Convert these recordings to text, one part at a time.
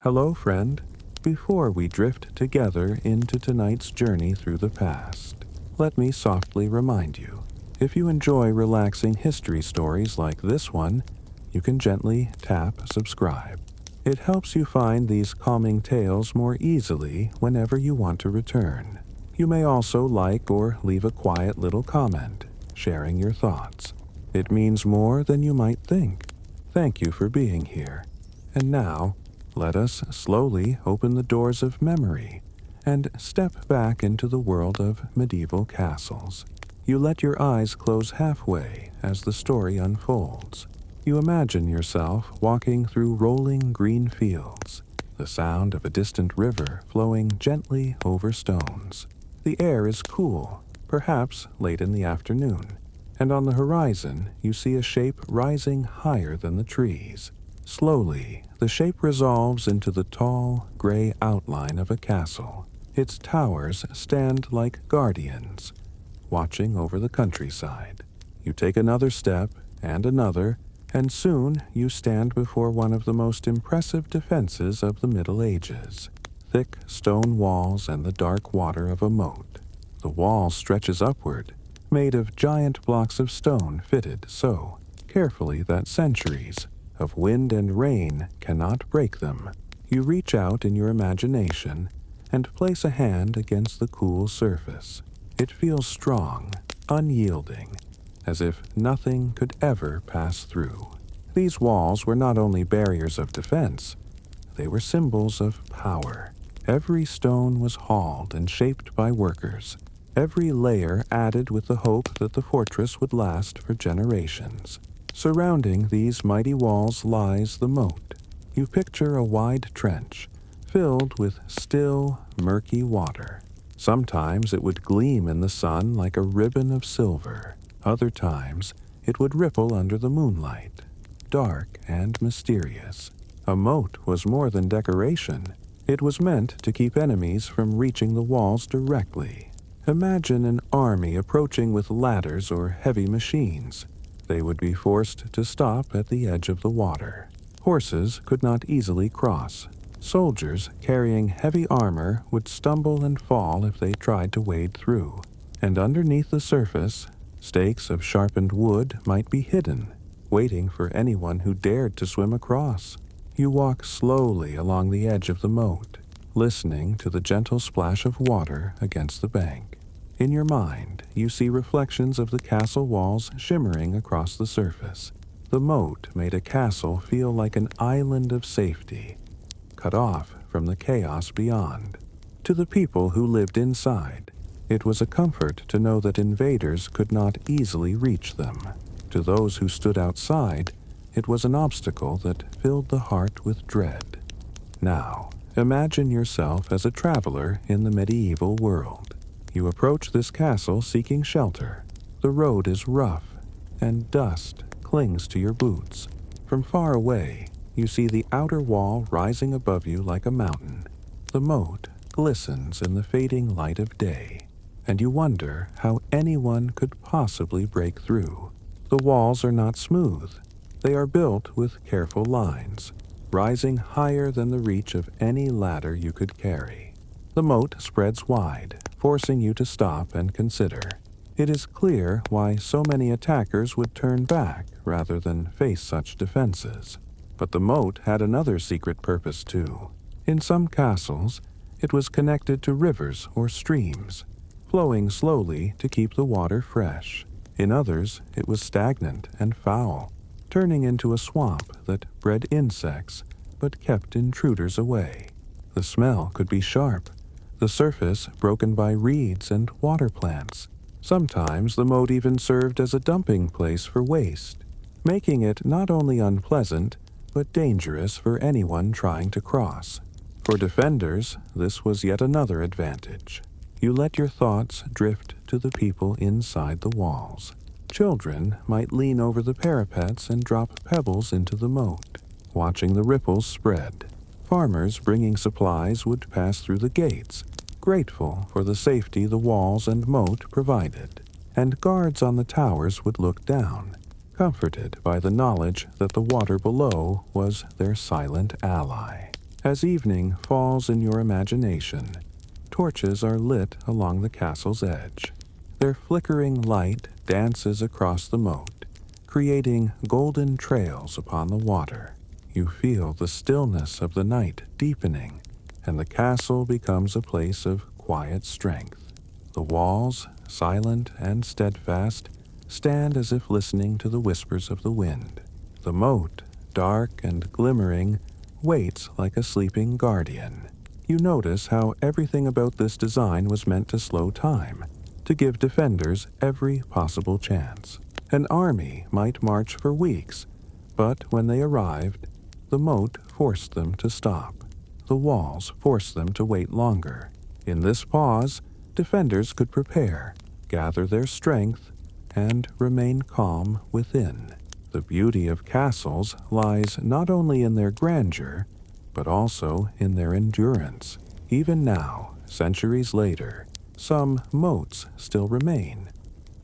Hello, friend. Before we drift together into tonight's journey through the past, let me softly remind you, if you enjoy relaxing history stories like this one, you can gently tap subscribe. It helps you find these calming tales more easily whenever you want to return. You may also like or leave a quiet little comment, sharing your thoughts. It means more than you might think. Thank you for being here. And now, let us slowly open the doors of memory and step back into the world of medieval castles. You let your eyes close halfway as the story unfolds. You imagine yourself walking through rolling green fields, the sound of a distant river flowing gently over stones. The air is cool, perhaps late in the afternoon, and on the horizon you see a shape rising higher than the trees. Slowly, the shape resolves into the tall, gray outline of a castle. Its towers stand like guardians, watching over the countryside. You take another step, and soon you stand before one of the most impressive defenses of the Middle Ages. Thick stone walls and the dark water of a moat. The wall stretches upward, made of giant blocks of stone fitted so carefully that centuries of wind and rain cannot break them. You reach out in your imagination and place a hand against the cool surface. It feels strong, unyielding, as if nothing could ever pass through. These walls were not only barriers of defense, they were symbols of power. Every stone was hauled and shaped by workers, every layer added with the hope that the fortress would last for generations. Surrounding these mighty walls lies the moat. You picture a wide trench, filled with still, murky water. Sometimes it would gleam in the sun like a ribbon of silver. Other times it would ripple under the moonlight, dark and mysterious. A moat was more than decoration. It was meant to keep enemies from reaching the walls directly. Imagine an army approaching with ladders or heavy machines. They would be forced to stop at the edge of the water. Horses could not easily cross. Soldiers carrying heavy armor would stumble and fall if they tried to wade through. And underneath the surface, stakes of sharpened wood might be hidden, waiting for anyone who dared to swim across. You walk slowly along the edge of the moat, listening to the gentle splash of water against the bank. In your mind, you see reflections of the castle walls shimmering across the surface. The moat made a castle feel like an island of safety, cut off from the chaos beyond. To the people who lived inside, it was a comfort to know that invaders could not easily reach them. To those who stood outside, it was an obstacle that filled the heart with dread. Now, imagine yourself as a traveler in the medieval world. You approach this castle seeking shelter. The road is rough, and dust clings to your boots. From far away, you see the outer wall rising above you like a mountain. The moat glistens in the fading light of day, and you wonder how anyone could possibly break through. The walls are not smooth. They are built with careful lines, rising higher than the reach of any ladder you could carry. The moat spreads wide, forcing you to stop and consider. It is clear why so many attackers would turn back rather than face such defenses. But the moat had another secret purpose too. In some castles, it was connected to rivers or streams, flowing slowly to keep the water fresh. In others, it was stagnant and foul, turning into a swamp that bred insects but kept intruders away. The smell could be sharp, the surface broken by reeds and water plants. Sometimes the moat even served as a dumping place for waste, making it not only unpleasant, but dangerous for anyone trying to cross. For defenders, this was yet another advantage. You let your thoughts drift to the people inside the walls. Children might lean over the parapets and drop pebbles into the moat, watching the ripples spread. Farmers bringing supplies would pass through the gates, grateful for the safety the walls and moat provided. And guards on the towers would look down, comforted by the knowledge that the water below was their silent ally. As evening falls in your imagination, torches are lit along the castle's edge. Their flickering light dances across the moat, creating golden trails upon the water. You feel the stillness of the night deepening, and the castle becomes a place of quiet strength. The walls, silent and steadfast, stand as if listening to the whispers of the wind. The moat, dark and glimmering, waits like a sleeping guardian. You notice how everything about this design was meant to slow time, to give defenders every possible chance. An army might march for weeks, but when they arrived, the moat forced them to stop. The walls forced them to wait longer. In this pause, defenders could prepare, gather their strength, and remain calm within. The beauty of castles lies not only in their grandeur, but also in their endurance. Even now, centuries later, some moats still remain,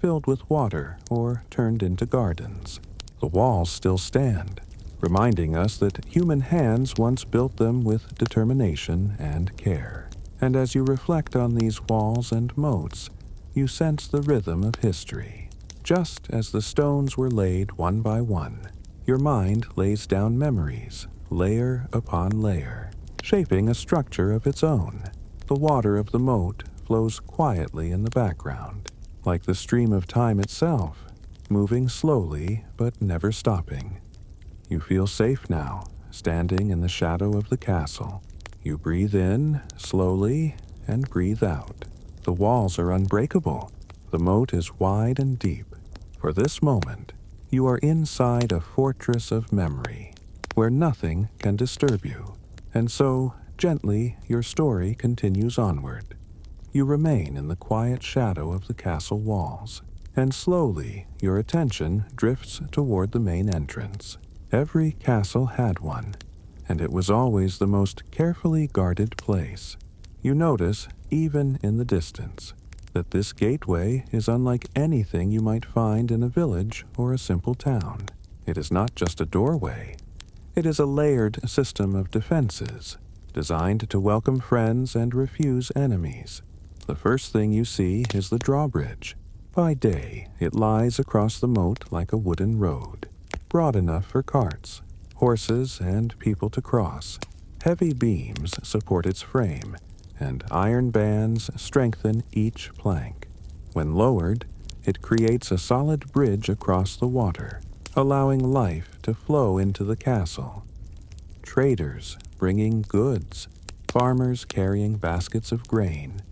filled with water or turned into gardens. The walls still stand, reminding us that human hands once built them with determination and care. And as you reflect on these walls and moats, you sense the rhythm of history. Just as the stones were laid one by one, your mind lays down memories, layer upon layer, shaping a structure of its own. The water of the moat flows quietly in the background, like the stream of time itself, moving slowly but never stopping. You feel safe now, standing in the shadow of the castle. You breathe in slowly and breathe out. The walls are unbreakable. The moat is wide and deep. For this moment, you are inside a fortress of memory, where nothing can disturb you. And so, gently, your story continues onward. You remain in the quiet shadow of the castle walls, and slowly your attention drifts toward the main entrance. Every castle had one, and it was always the most carefully guarded place. You notice, even in the distance, that this gateway is unlike anything you might find in a village or a simple town. It is not just a doorway. It is a layered system of defenses, designed to welcome friends and refuse enemies. The first thing you see is the drawbridge. By day, it lies across the moat like a wooden road, broad enough for carts, horses, and people to cross. Heavy beams support its frame, and iron bands strengthen each plank. When lowered, it creates a solid bridge across the water, allowing life to flow into the castle. Traders bringing goods, farmers carrying baskets of grain,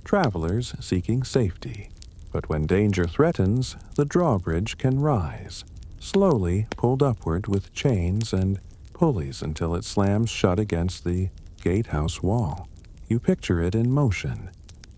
travelers seeking safety. But when danger threatens, the drawbridge can rise, slowly pulled upward with chains and pulleys until it slams shut against the gatehouse wall. You picture it in motion,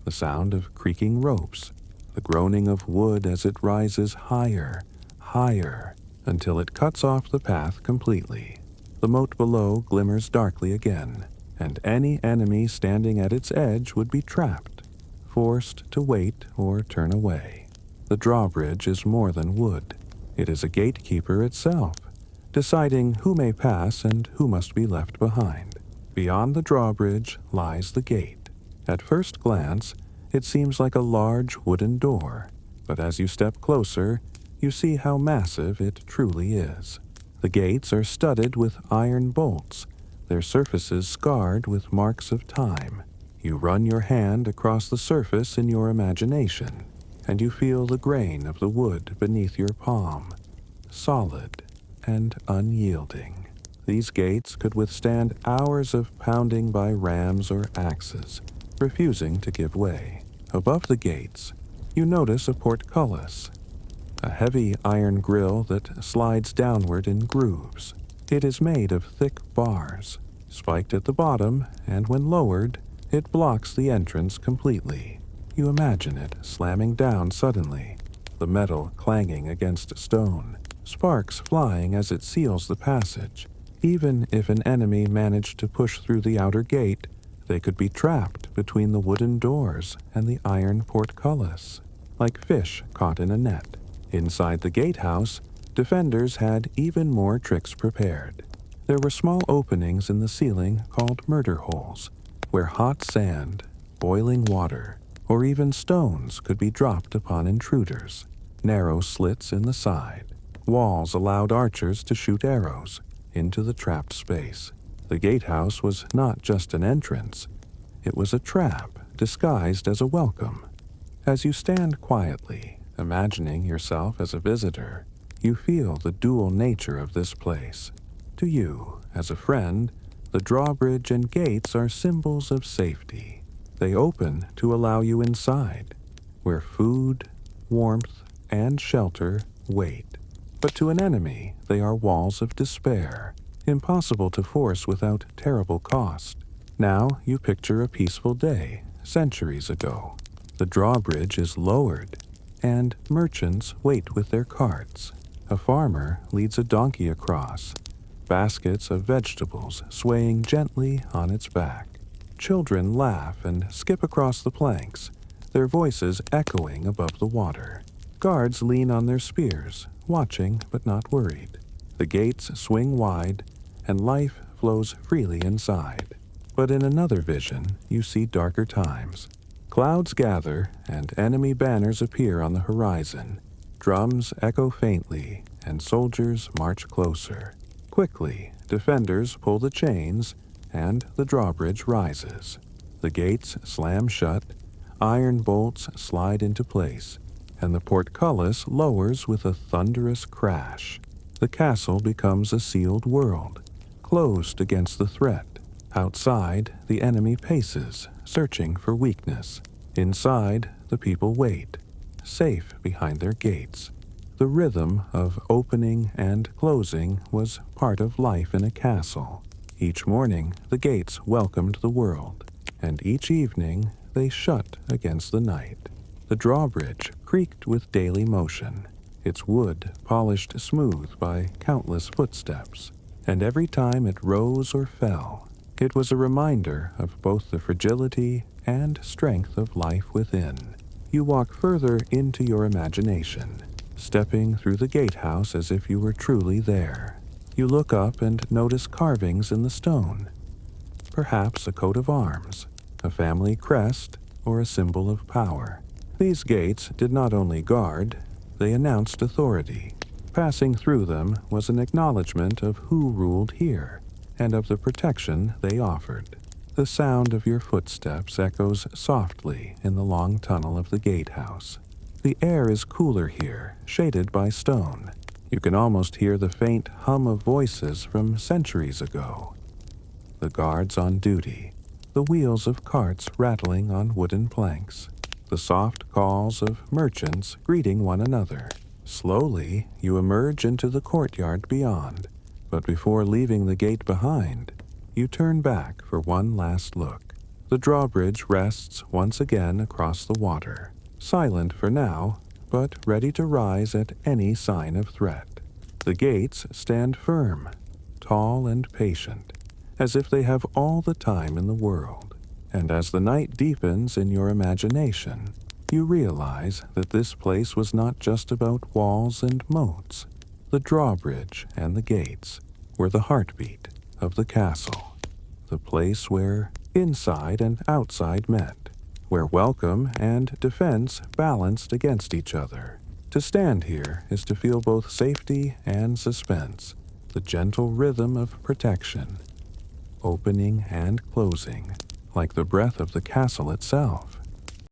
the sound of creaking ropes, the groaning of wood as it rises higher, higher, until it cuts off the path completely. The moat below glimmers darkly again, and any enemy standing at its edge would be trapped, forced to wait or turn away. The drawbridge is more than wood. It is a gatekeeper itself, deciding who may pass and who must be left behind. Beyond the drawbridge lies the gate. At first glance, it seems like a large wooden door, but as you step closer, you see how massive it truly is. The gates are studded with iron bolts, their surfaces scarred with marks of time. You run your hand across the surface in your imagination, and you feel the grain of the wood beneath your palm, solid and unyielding. These gates could withstand hours of pounding by rams or axes, refusing to give way. Above the gates, you notice a portcullis, a heavy iron grill that slides downward in grooves. It is made of thick bars, spiked at the bottom, and when lowered, it blocks the entrance completely. You imagine it slamming down suddenly, the metal clanging against stone, sparks flying as it seals the passage. Even if an enemy managed to push through the outer gate, they could be trapped between the wooden doors and the iron portcullis, like fish caught in a net. Inside the gatehouse, defenders had even more tricks prepared. There were small openings in the ceiling called murder holes, where hot sand, boiling water, or even stones could be dropped upon intruders. Narrow slits in the side. Walls allowed archers to shoot arrows into the trapped space. The gatehouse was not just an entrance. It was a trap disguised as a welcome. As you stand quietly, imagining yourself as a visitor, you feel the dual nature of this place. To you, as a friend, the drawbridge and gates are symbols of safety. They open to allow you inside, where food, warmth, and shelter wait. But to an enemy, they are walls of despair, impossible to force without terrible cost. Now you picture a peaceful day, centuries ago. The drawbridge is lowered, and merchants wait with their carts. A farmer leads a donkey across, baskets of vegetables swaying gently on its back. Children laugh and skip across the planks, their voices echoing above the water. Guards lean on their spears, watching but not worried. The gates swing wide, and life flows freely inside. But in another vision, you see darker times. Clouds gather, and enemy banners appear on the horizon. Drums echo faintly, and soldiers march closer. Quickly, defenders pull the chains, and the drawbridge rises. The gates slam shut, iron bolts slide into place, and the portcullis lowers with a thunderous crash. The castle becomes a sealed world, closed against the threat. Outside, the enemy paces, searching for weakness. Inside, the people wait, safe behind their gates. The rhythm of opening and closing was part of life in a castle. Each morning, the gates welcomed the world, and each evening they shut against the night. The drawbridge creaked with daily motion, its wood polished smooth by countless footsteps, and every time it rose or fell, it was a reminder of both the fragility and strength of life within. You walk further into your imagination, stepping through the gatehouse as if you were truly there. You look up and notice carvings in the stone, perhaps a coat of arms, a family crest, or a symbol of power. These gates did not only guard, they announced authority. Passing through them was an acknowledgement of who ruled here, and of the protection they offered. The sound of your footsteps echoes softly in the long tunnel of the gatehouse. The air is cooler here, shaded by stone. You can almost hear the faint hum of voices from centuries ago. The guards on duty, the wheels of carts rattling on wooden planks, the soft calls of merchants greeting one another. Slowly, you emerge into the courtyard beyond, but before leaving the gate behind, you turn back for one last look. The drawbridge rests once again across the water, silent for now, but ready to rise at any sign of threat. The gates stand firm, tall and patient, as if they have all the time in the world. And as the night deepens in your imagination, you realize that this place was not just about walls and moats. The drawbridge and the gates were the heartbeat of the castle, the place where inside and outside met, where welcome and defense balanced against each other. To stand here is to feel both safety and suspense, the gentle rhythm of protection, opening and closing, like the breath of the castle itself.